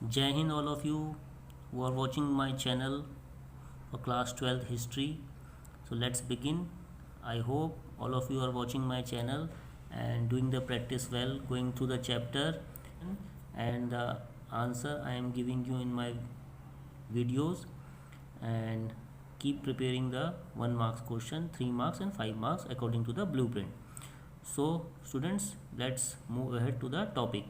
Jai Hind all of you who are watching my channel for class 12th history. So let's begin. I hope all of you are watching my channel and doing the practice well, going through the chapter and the answer I am giving you in my videos, and keep preparing the 1 marks question, 3 marks and 5 marks according to the blueprint. So students, let's move ahead to the topic.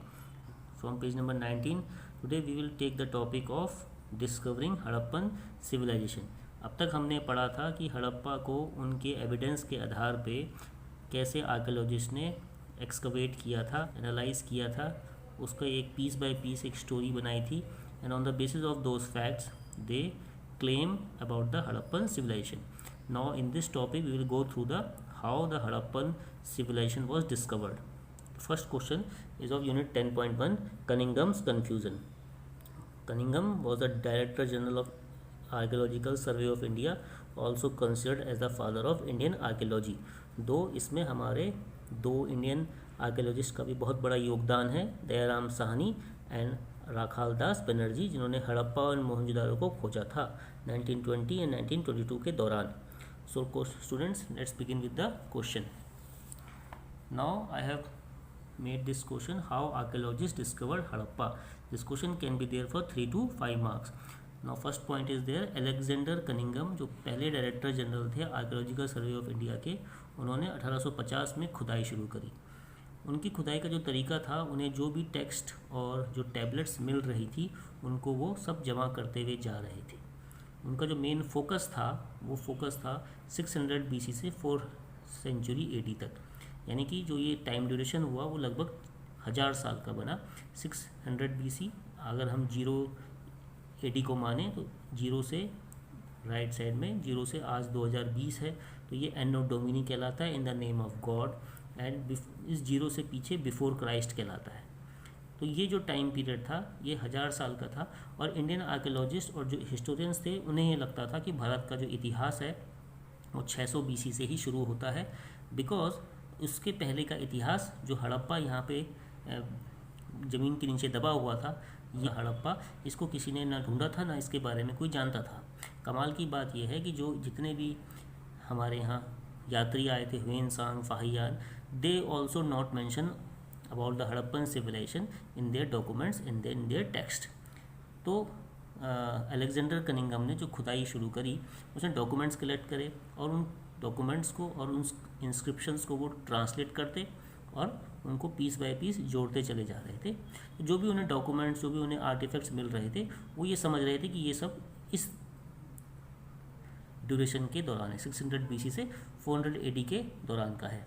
From page number 19, today we will take the topic of discovering Harappan civilization. अब तक हमने पढ़ा था कि हड़प्पा को उनके evidence के आधार पे कैसे आर्कियोलॉजिस्ट ने एक्सकवेट किया था, एनालाइज किया था, उसका एक पीस बाय पीस एक स्टोरी बनाई थी, and on the basis of those facts they claim about the Harappan civilization. Now in this topic we will go through the how the Harappan civilization was discovered. First question is of unit 10.1, Cunningham's confusion. Cunningham was the Director General of Archaeological Survey of India, also considered as the father of Indian archaeology. दो इसमें हमारे दो Indian archaeologist का भी बहुत बड़ा योगदान है, दयाराम साहनी एंड राखाल दास बनर्जी, जिन्होंने हड़प्पा और मोहनजोदारो को खोजा था 1920 एंड 1922 के दौरान. So students, let's begin with the question. Now I have made this question, how archaeologists discovered Harappa. This question can be there for 3 to 5 marks. Now first point is there, Alexander Cunningham, जो पहले director general थे archaeological survey of India के, उन्होंने 1850 में खुदाई शुरू करी. उनकी खुदाई का जो तरीका था, उन्हें जो भी टेक्स्ट और जो टैबलेट्स मिल रही थी उनको वो सब जमा करते हुए जा रहे थे. उनका जो मेन फोकस था वो फोकस था 600 BC से 4th सेंचुरी AD तक, यानी कि जो ये टाइम ड्यूरेशन हुआ वो लगभग 1000 साल का बना. 600 BC, अगर हम 0 AD को माने तो 0 से राइट साइड में 0 से आज 2020 है, तो ये एनो डोमिनी कहलाता है, in the name of God, and इस 0 से पीछे बिफोर क्राइस्ट कहलाता है. तो ये जो टाइम पीरियड था ये 1000 साल का था. और इंडियन आर्कियोलॉजिस्ट और जो हिस्टोरियंस थे उन्हें ये लगता था कि भारत का जो इतिहास है वो 600 BC से ही शुरू होता है, बिकॉज उसके पहले का इतिहास जो हड़प्पा यहाँ पे ज़मीन के नीचे दबा हुआ था, ये हड़प्पा, इसको किसी ने ना ढूंढा था ना इसके बारे में कोई जानता था. कमाल की बात यह है कि जो जितने भी हमारे यहाँ यात्री आए थे, Hiuen Tsang, Fahien, they also not mention about the Harappan civilization in their documents, in their text. तो अलेक्जेंडर कनिंघम ने जो खुदाई शुरू करी, उसने डॉक्यूमेंट्स कलेक्ट करे और उन डॉक्यूमेंट्स को और उन इंस्क्रिप्शंस को वो ट्रांसलेट करते और उनको पीस बाय पीस जोड़ते चले जा रहे थे. तो जो भी उन्हें डॉक्यूमेंट्स, जो भी उन्हें आर्टिफैक्ट्स मिल रहे थे, वो ये समझ रहे थे कि ये सब इस ड्यूरेशन के दौरान है, 600 BC से 400 AD के दौरान का है.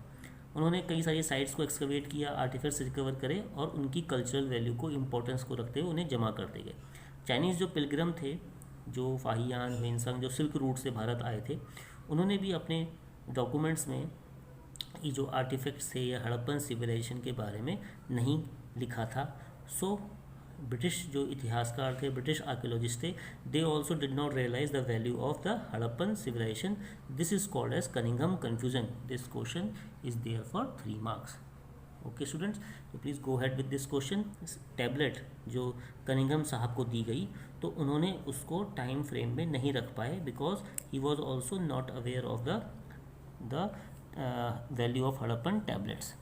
उन्होंने कई सारी साइट्स को एक्सकवेट किया, आर्टिफैक्ट्स रिकवर करे और उनकी कल्चरल वैल्यू को, इम्पोर्टेंस को रखते हुए उन्हें जमा करते गए. चाइनीज़ जो पिलग्रम थे, जो फाहियान, ह्वेनसांग, जो सिल्क रूट से भारत आए थे, उन्होंने भी अपने डॉक्यूमेंट्स में ये जो आर्टिफैक्ट्स थे या हड़प्पन सिविलाइजेशन के बारे में नहीं लिखा था. सो ब्रिटिश जो इतिहासकार थे, ब्रिटिश आर्कियोलॉजिस्ट थे, they also did not realise the value of the Harappan civilisation. This is called as Cunningham confusion. This question is there for 3 marks. Okay students, तो please go ahead with this question. Tablet जो Cunningham साहब को दी गई, तो उन्होंने उसको time frame में नहीं रख पाए, because he was also not aware of the value of Harappan tablets.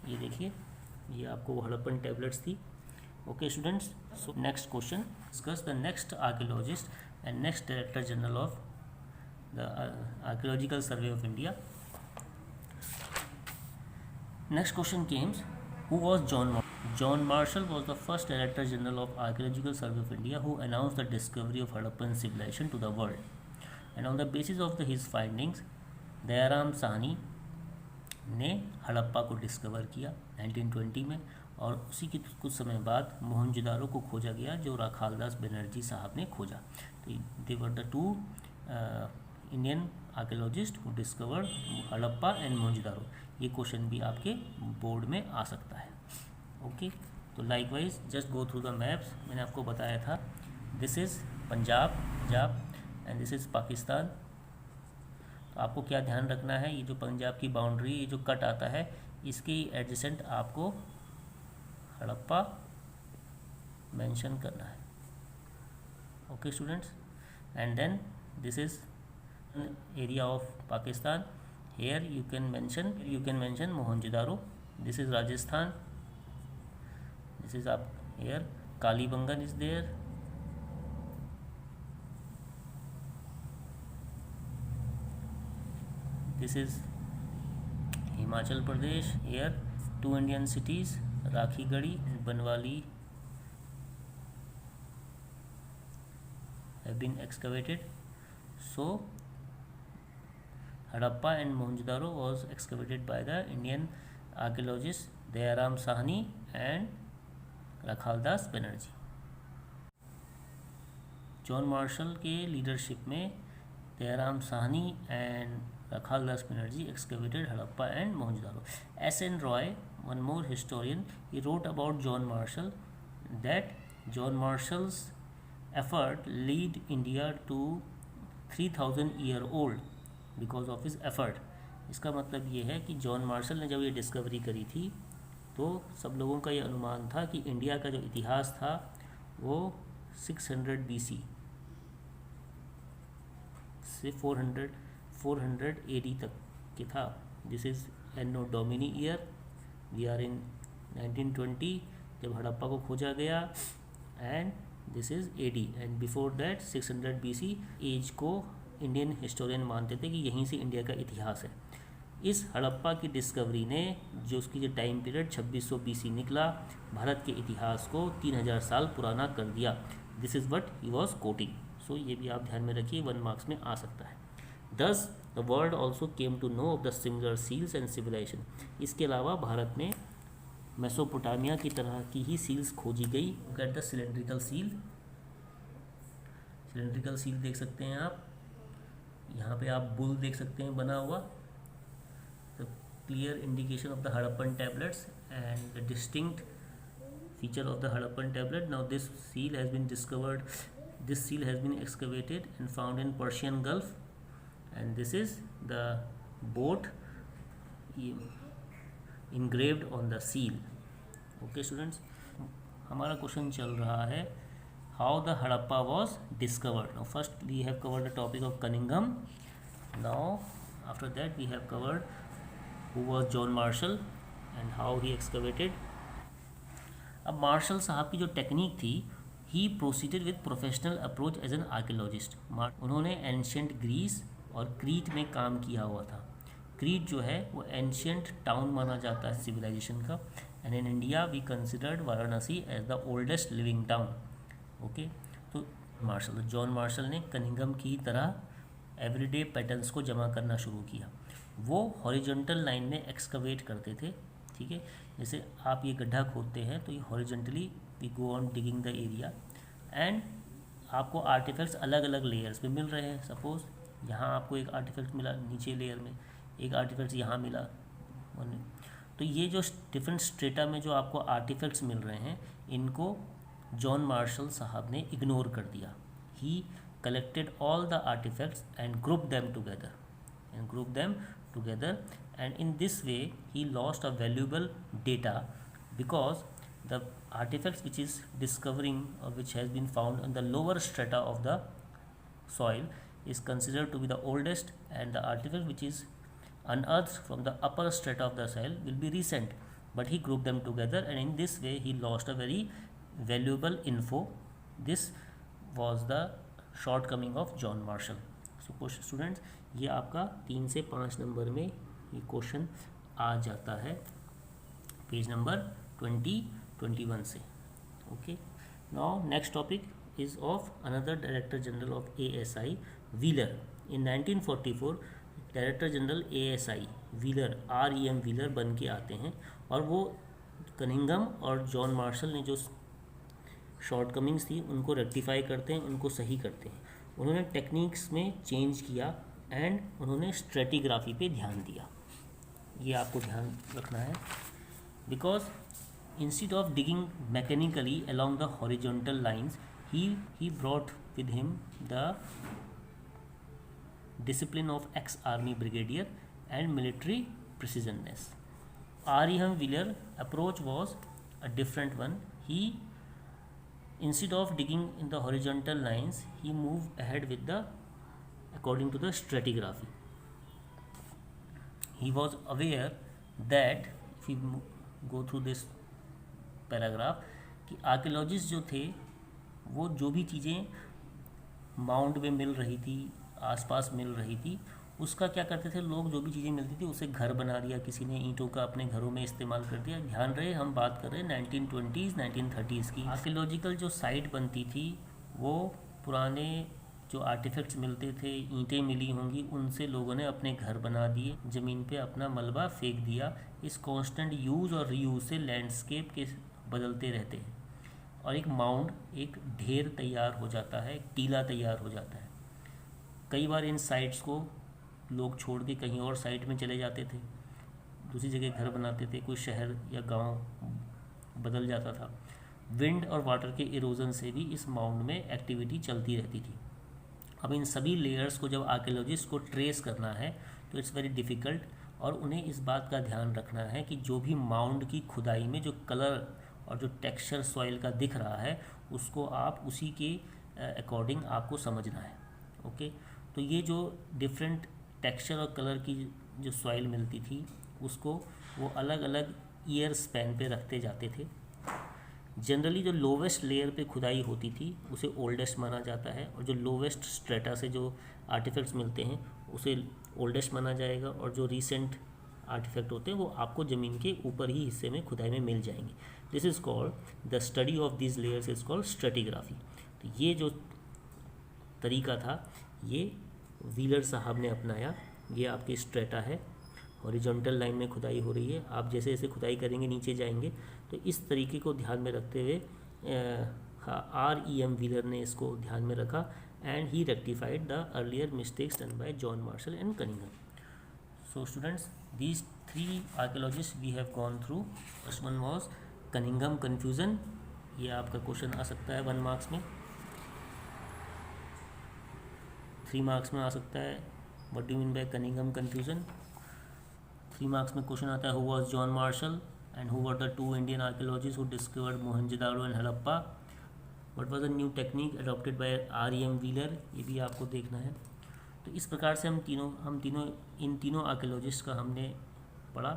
ये देखिए, ये आपको हड़प्पन टैबलेट्स थी. Okay students, so next question, discuss the next archaeologist and next director general of the archaeological survey of India. Next question comes, who was John Marshall? John Marshall was the first Director General of Archaeological Survey of India who announced the discovery of Harappan civilization to the world. And on the basis of his findings, Dayaram Sahni ने हड़प्पा को discover किया 1920 में, और उसी के कुछ समय बाद मोहनजोदारो को खोजा गया, जो राखाल दास बनर्जी साहब ने खोजा. तो they were the 2 Indian archaeologist who discovered Harappa and Mohenjodaro. ये क्वेश्चन भी आपके बोर्ड में आ सकता है. ओके, तो likewise just go through the maps. मैंने आपको बताया था, this is Punjab and this is Pakistan. तो आपको क्या ध्यान रखना है, ये जो पंजाब की बाउंड्री, ये जो कट आता है, इसकी एडजेसेंट आपको हड़प्पा मेंशन करना है. Okay students, and then this is an area of Pakistan. Here you can mention Mohenjo-daro. This is Rajasthan. This is up here. Kalibangan is there. This is Himachal Pradesh. Here two Indian cities, Rakhigadi and Banwali, have been excavated. So Harappa and Mohenjo-daro was excavated by the Indian archaeologists Dayaram Sahni and Rakhaldas Banerjee. John Marshall के leadership में Dayaram Sahni and Rakhaldas Banerjee excavated Harappa and Mohenjo-daro. S.N. Roy, one more historian, he wrote about John Marshall that John Marshall's effort lead India to 3000 year old because of his effort. इसका मतलब ये है कि John Marshall ने जब ये discovery करी थी तो सब लोगों का ये अनुमान था कि इंडिया का जो इतिहास था वो 600 BC से 400 AD तक के था. This is anno domini year. We are in 1920 जब हड़प्पा को खोजा गया, and this is AD and before that 600 BC age को इंडियन हिस्टोरियन मानते थे कि यहीं से इंडिया का इतिहास है. इस हड़प्पा की डिस्कवरी ने जो उसकी जो टाइम पीरियड 2600 BC निकला, भारत के इतिहास को 3000 साल पुराना कर दिया. This is what he was quoting. So ये भी आप ध्यान में रखिए, 1 मार्क्स में आ सकता है. Thus, the world also came to know of the similar seals and civilization. इसके अलावा भारत में मेसोपोटामिया की तरह की ही सील्स खोजी गई. Look at the cylindrical seal. Cylindrical seal देख सकते हैं आप. यहाँ पे आप बुल देख सकते हैं बना हुआ. The clear indication of the Harappan tablets and the distinct feature of the Harappan tablet. Now this seal has been discovered. This seal has been excavated and found in Persian Gulf. And this is the boat engraved on the seal. Okay students, हमारा question चल रहा है how the Harappa was discovered. Now first we have covered the topic of Cunningham. Now after that we have covered who was John Marshall and how he excavated. अब martial साहब की जो technique थी, he proceeded with professional approach as an archaeologist. उन्होंने ancient Greece और क्रीट में काम किया हुआ था. क्रीट जो है वो एंशियंट टाउन माना जाता है सिविलाइजेशन का, and in India we considered Varanasi as the oldest living town. Okay, तो जॉन मार्शल ने कनिंघम की तरह एवरीडे पैटर्न्स को जमा करना शुरू किया. वो हॉरिजॉन्टल लाइन में एक्सकवेट करते थे. ठीक है, जैसे आप ये गड्ढा खोदते हैं तो ये horizontally we go on digging the area, and आपको आर्टिफैक्ट्स अलग अलग लेयर्स में मिल रहे हैं. सपोज यहाँ आपको एक आर्टिफैक्ट मिला नीचे लेयर में, एक आर्टिफैक्ट यहाँ मिला. तो ये जो डिफरेंट स्ट्रेटा में जो आपको आर्टिफैक्ट्स मिल रहे हैं, इनको जॉन मार्शल साहब ने इग्नोर कर दिया. ही collected all the artefacts and group them together and in this way he lost a valuable data because the artifacts which is discovering or which has been found on the lower strata of the soil is considered to be the oldest, and the artifact which is unearthed from the upper strata of the soil will be recent, but he grouped them together and in this way he lost a very valuable info. This was the shortcoming of John Marshall. So students, ये आपका 3 से 5 number में ये question आ जाता है page number 20-21 से. Okay, now next topic is of another director general of ASI, wheeler. In 1944 director general ASI wheeler, REM wheeler बन के आते हैं, और वो कनिंघम और जॉन मार्शल ने जो शॉर्टकमिंग्स थी उनको रेक्टिफाई करते हैं, उनको सही करते हैं. उन्होंने टेक्निक्स में चेंज किया एंड उन्होंने स्ट्रेटिग्राफी पे ध्यान दिया. ये आपको ध्यान रखना है, because instead of digging mechanically along the horizontal lines he brought with him the discipline of ex army brigadier and military precisionness. REM Wheeler approach was a different one. He Instead of digging in the horizontal lines, he moved ahead with the according to the stratigraphy. He was aware that if we go through this paragraph कि archaeologist जो थे वो जो भी चीज़ें mound में मिल रही थी, आसपास मिल रही थी, उसका क्या करते थे लोग, जो भी चीज़ें मिलती थी उसे घर बना दिया, किसी ने ईंटों का अपने घरों में इस्तेमाल कर दिया। ध्यान रहे हम बात कर रहे हैं 1920s 1930s की। आर्कियोलॉजिकल जो साइट बनती थी वो पुराने जो आर्टिफैक्ट्स मिलते थे, ईंटें मिली होंगी, उनसे लोगों ने अपने घर बना दिए, ज़मीन पे अपना मलबा फेंक दिया। इस कांस्टेंट यूज़ और रीयूज़ से लैंडस्केप के बदलते रहते हैं और एक माउंड, एक ढेर तैयार हो जाता है, एक टीला तैयार हो जाता है। कई बार इन साइट्स को लोग छोड़ के कहीं और साइट में चले जाते थे, दूसरी जगह घर बनाते थे, कोई शहर या गांव बदल जाता था। विंड और वाटर के इरोजन से भी इस माउंड में एक्टिविटी चलती रहती थी। अब इन सभी लेयर्स को जब आर्कियोलॉजिस्ट को ट्रेस करना है तो इट्स वेरी डिफ़िकल्ट, और उन्हें इस बात का ध्यान रखना है कि जो भी माउंड की खुदाई में जो कलर और जो टेक्सचर सॉइल का दिख रहा है उसको आप उसी के अकॉर्डिंग आपको समझना है। ओके, तो ये जो डिफरेंट टेक्सचर और कलर की जो सॉइल मिलती थी उसको वो अलग अलग ईयर स्पैन पे रखते जाते थे। जनरली जो लोवेस्ट लेयर पे खुदाई होती थी उसे ओल्डेस्ट माना जाता है, और जो लोवेस्ट स्ट्रेटा से जो आर्टिफैक्ट्स मिलते हैं उसे ओल्डेस्ट माना जाएगा, और जो रीसेंट आर्टिफैक्ट होते हैं वो आपको ज़मीन के ऊपर ही हिस्से में खुदाई में मिल जाएंगे। This is called the study of this layers is called stratigraphy. तो ये जो तरीका था ये व्हीलर साहब ने अपनाया। ये आपकी स्ट्रेटा है, हॉरिजॉन्टल लाइन में खुदाई हो रही है, आप जैसे जैसे खुदाई करेंगे नीचे जाएंगे, तो इस तरीके को ध्यान में रखते हुए R.E.M. व्हीलर ने इसको ध्यान में रखा, and he rectified the earlier mistakes done by John Marshall and Cunningham. So students, these three archaeologists we have gone through. First one was Cunningham confusion. ये आपका क्वेश्चन आ सकता है 1 मार्क्स में, 3 मार्क्स में आ सकता है what do mean by Cunningham confusion। 3 marks में question आता है who was John Marshall and who were the 2 Indian archaeologists who discovered Mohenjo-daro and Harappa, what was the new technique adopted by R.E.M. Wheeler, ये भी आपको देखना है। तो इस प्रकार से इन तीनों आर्कियोलॉजिस्ट का हमने पढ़ा।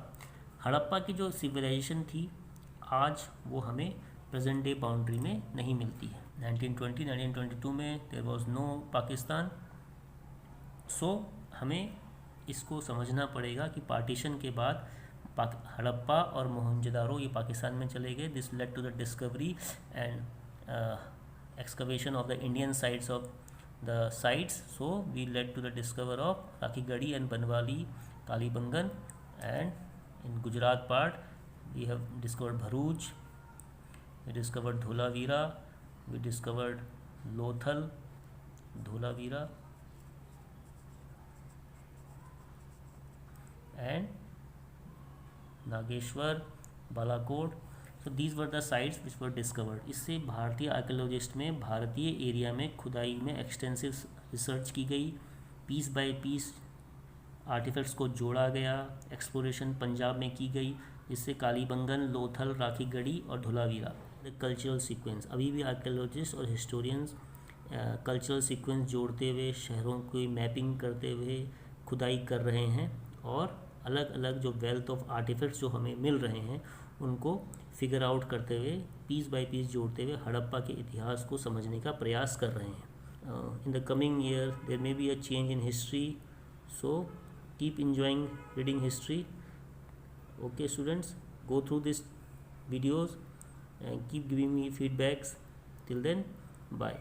हड़प्पा की जो सिविलाइजेशन थी आज वो हमें प्रेजेंट डे बाउंड्री में नहीं मिलती है। 1922 में देयर वाज नो पाकिस्तान। सो हमें इसको समझना पड़ेगा कि पार्टीशन के बाद हड़प्पा और मोहनजोदारो ये पाकिस्तान में चले गए। This led to the discovery and excavation of the Indian sites of the sites. So we led to the discover of Rakhigarhi and Banwali, Kalibangan, and in Gujarat part we have discovered Bharuch, we discovered Dholavira, we discovered Lothal, Dholavira, and Nageshwar, Balakot. So these were the sites which were discovered. इससे भारतीय archaeologist में भारतीय area में खुदाई में extensive research की गई, piece bye piece artefacts को जोड़ा गया, एक्सप्लोरेशन पंजाब में की गई, जिससे कालीबंगन, लोथल, राखीगढ़ी और धोलावीरा। द कल्चरल सीक्वेंस, अभी भी आर्कियोलॉजिस्ट और हिस्टोरियंस कल्चरल सीक्वेंस जोड़ते हुए, शहरों की मैपिंग करते हुए खुदाई कर रहे हैं, और अलग अलग जो वेल्थ ऑफ आर्टिफैक्ट्स जो हमें मिल रहे हैं उनको फिगर आउट करते हुए, पीस बाय पीस जोड़ते हुए हड़प्पा के इतिहास को समझने का प्रयास कर रहे हैं। In the coming year there may be a change in history, so keep enjoying reading history. Okay students, go through these videos and keep giving me feedbacks. Till then, bye.